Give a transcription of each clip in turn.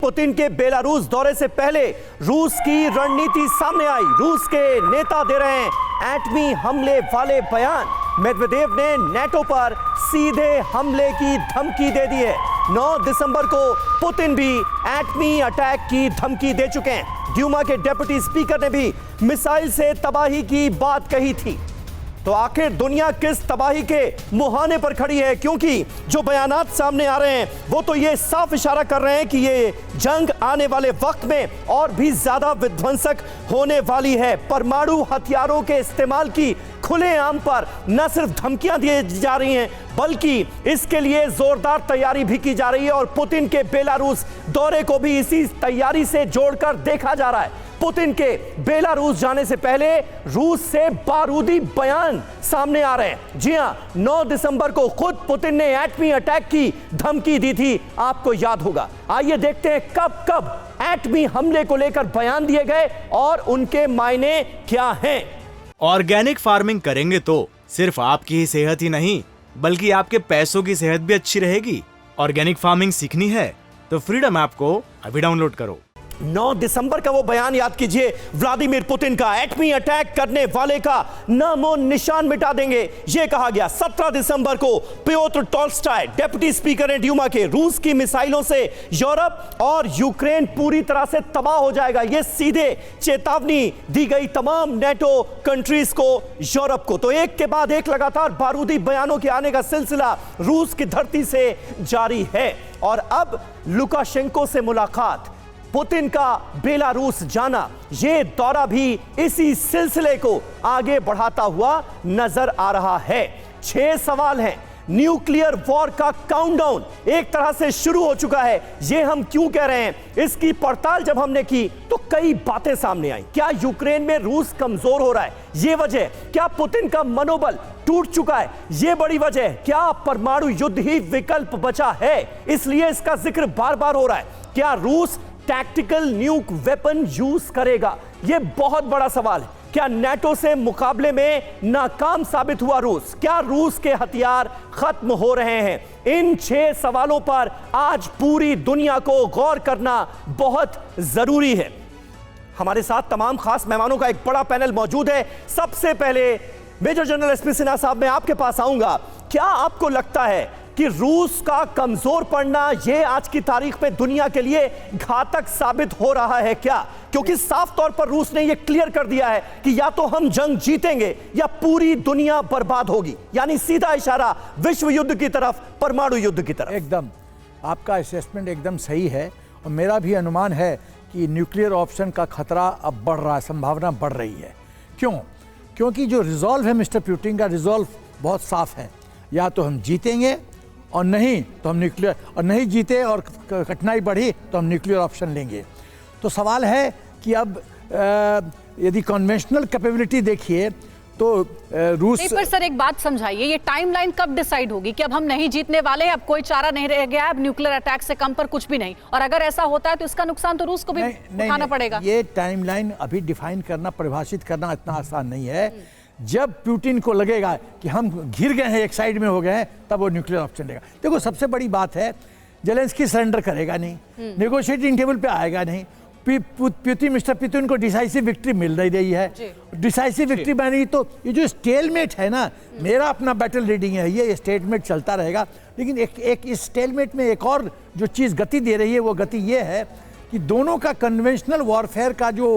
Putin के Belarus दौरे से पहले रूस की रणनीति सामने आई। रूस के नेता दे रहे हैं एटमी हमले वाले बयान। मेदवेदेव ने नेटो पर सीधे हमले की धमकी दे दी है। 9 दिसंबर को पुतिन भी एटमी अटैक की धमकी दे चुके हैं। ड्यूमा के डेप्यूटी स्पीकर ने भी मिसाइल से तबाही की बात कही थी। तो आखिर दुनिया किस तबाही के मुहाने पर खड़ी है? क्योंकि जो बयानात सामने आ रहे हैं वो तो ये साफ इशारा कर रहे हैं कि ये जंग आने वाले वक्त में और भी ज्यादा विध्वंसक होने वाली है। परमाणु हथियारों के इस्तेमाल की खुलेआम पर न सिर्फ धमकियां दी जा रही हैं बल्कि इसके लिए जोरदार तैयारी भी की जा रही है। और पुतिन के बेलारूस दौरे को भी इसी तैयारी से जोड़कर देखा जा रहा है। पुतिन के बेलारूस जाने से पहले रूस से बारूदी बयान सामने आ रहे हैं। जी हां, 9 दिसंबर को खुद पुतिन ने एटमी अटैक की धमकी दी थी, आपको याद होगा। आइए देखते हैं कब कब एटमी हमले को लेकर बयान दिए गए और उनके मायने क्या हैं। ऑर्गेनिक फार्मिंग करेंगे तो सिर्फ आपकी ही सेहत ही नहीं बल्कि आपके पैसों की सेहत भी अच्छी रहेगी। ऑर्गेनिक फार्मिंग सीखनी है तो फ्रीडम ऐप को अभी डाउनलोड करो। 9 दिसंबर का वो बयान याद कीजिए, व्लादिमीर पुतिन का एटमी अटैक करने वाले का नामो निशान मिटा देंगे, यह कहा गया। 17 दिसंबर को पियोत्र टॉल्स्टॉय डेप्यूटी स्पीकर हैं ड्यूमा के, रूस की मिसाइलों से यूरोप और यूक्रेन पूरी तरह से तबाह हो जाएगा, यह सीधे चेतावनी दी गई तमाम नेटो कंट्रीज को, यूरोप को। तो एक के बाद एक लगातार बारूदी बयानों के आने का सिलसिला रूस की धरती से जारी है। और अब लुकाशेंको से मुलाकात, पुतिन का बेलारूस जाना, यह दौरा भी इसी सिलसिले को आगे बढ़ाता हुआ नजर आ रहा है। 6 सवाल हैं। न्यूक्लियर वॉर का काउंटडाउन एक तरह से शुरू हो चुका है। यह हम क्यों कह रहे हैं, इसकी पड़ताल जब हमने की तो कई बातें सामने आई। क्या यूक्रेन में रूस कमजोर हो रहा है, यह वजह? क्या पुतिन का मनोबल टूट चुका है, यह बड़ी वजह? क्या परमाणु युद्ध ही विकल्प बचा है, इसलिए इसका जिक्र बार बार हो रहा है? क्या रूस टैक्टिकल न्यूक वेपन यूज करेगा, यह बहुत बड़ा सवाल है। क्या नेटो से मुकाबले में नाकाम साबित हुआ रूस? क्या रूस के हथियार खत्म हो रहे हैं? इन 6 सवालों पर आज पूरी दुनिया को गौर करना बहुत जरूरी है। हमारे साथ तमाम खास मेहमानों का एक बड़ा पैनल मौजूद है। सबसे पहले मेजर जनरल एसपी सिन्हा साहब, मैं आपके पास आऊंगा। क्या आपको लगता है कि रूस का कमजोर पड़ना यह आज की तारीख में दुनिया के लिए घातक साबित हो रहा है क्या? क्योंकि साफ तौर पर रूस ने यह क्लियर कर दिया है कि या तो हम जंग जीतेंगे या पूरी दुनिया बर्बाद होगी, यानी सीधा इशारा विश्व युद्ध की तरफ, परमाणु युद्ध की तरफ। एकदम आपका असेसमेंट एकदम सही है और मेरा भी अनुमान है कि न्यूक्लियर ऑप्शन का खतरा अब बढ़ रहा है, संभावना बढ़ रही है। क्यों? क्योंकि जो रिजॉल्व है मिस्टर पुतिन का, रिजॉल्व बहुत साफ है, या तो हम जीतेंगे और नहीं तो हम न्यूक्लियर, और नहीं जीते और कठिनाई बढ़ी तो हम न्यूक्लियर ऑप्शन लेंगे। तो सवाल है कि अब यदि कन्वेंशनल कैपेबिलिटी देखिए तो रूस पर सर एक बात समझाइए, ये टाइमलाइन कब डिसाइड होगी कि अब हम नहीं जीतने वाले हैं, अब कोई चारा नहीं रह गया है, अब न्यूक्लियर अटैक से कम पर कुछ भी नहीं, और अगर ऐसा होता है तो इसका नुकसान तो रूस को भी उठाना पड़ेगा। ये टाइमलाइन अभी डिफाइन करना, परिभाषित करना इतना आसान नहीं है। जब पुतिन को लगेगा कि हम घिर गए हैं, एक साइड में हो गए हैं, तब वो न्यूक्लियर ऑप्शन लेगा। देखो सबसे बड़ी बात है, जेलेंस्की सरेंडर करेगा नहीं, नेगोशिएटिंग टेबल पे आएगा नहीं। मिस्टर पुतिन को डिसाइसिव विक्ट्री मिल नहीं रही है। डिसाइसिव विक्ट्री बनी तो ये जो स्टेलमेट है ना, मेरा अपना बैटल रीडिंग है, ये स्टेलमेट चलता रहेगा। लेकिन एक इस स्टेलमेट में एक और जो चीज़ गति दे रही है, वो गति ये है कि दोनों का कन्वेंशनल वॉरफेयर का जो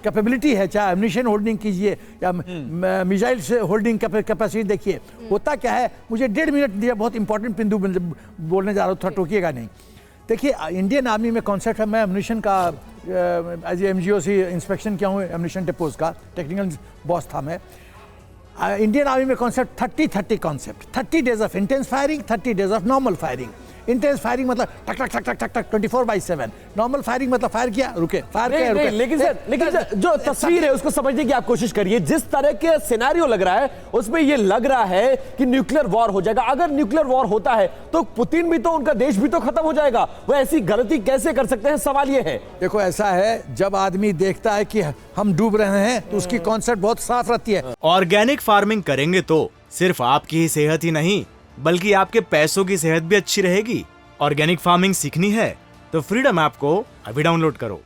कैपेबिलिटी है, चाहे एम्यूनिशन होल्डिंग कीजिए या मिसाइल से होल्डिंग कैपेसिटी देखिए, होता क्या है। मुझे 1.5 मिनट दिया, बहुत इंपॉर्टेंट बिंदु बोलने जा रहा हूँ, थोड़ा टोकिएगा नहीं। देखिए इंडियन आर्मी में कॉन्सेप्ट है, मैं एम्यूनिशन का एज MGOC इंस्पेक्शन किया हूँ, एम्यूनिशन डिपोज का टेक्निकल बॉस था मैं। इंडियन आर्मी में concept 30-30 concept, 30 days of intense firing, 30 days of normal firing. Intense firing मतलब टक टक टक टक टक 24/7। नॉर्मल फायरिंग मतलब फायर किया रुके, फायर किया रुके। लेकिन सर जो तस्वीर है उसको समझने की आप कोशिश करिए। जिस तरह के सिनेरियो लग रहा है उसमें ये लग रहा है कि न्यूक्लियर वॉर हो जाएगा। अगर न्यूक्लियर वॉर होता है तो पुतिन भी तो, उनका देश भी तो खत्म हो जाएगा। वो ऐसी गलती कैसे कर सकते हैं, सवाल ये है। देखो ऐसा है, जब आदमी देखता है कि हम डूब रहे हैं तो उसकी कॉन्सेप्ट बहुत साफ रहती है। ऑर्गेनिक फार्मिंग करेंगे तो सिर्फ आपकी ही सेहत ही नहीं बल्कि आपके पैसों की सेहत भी अच्छी रहेगी। ऑर्गेनिक फार्मिंग सीखनी है तो फ्रीडम ऐप को अभी डाउनलोड करो।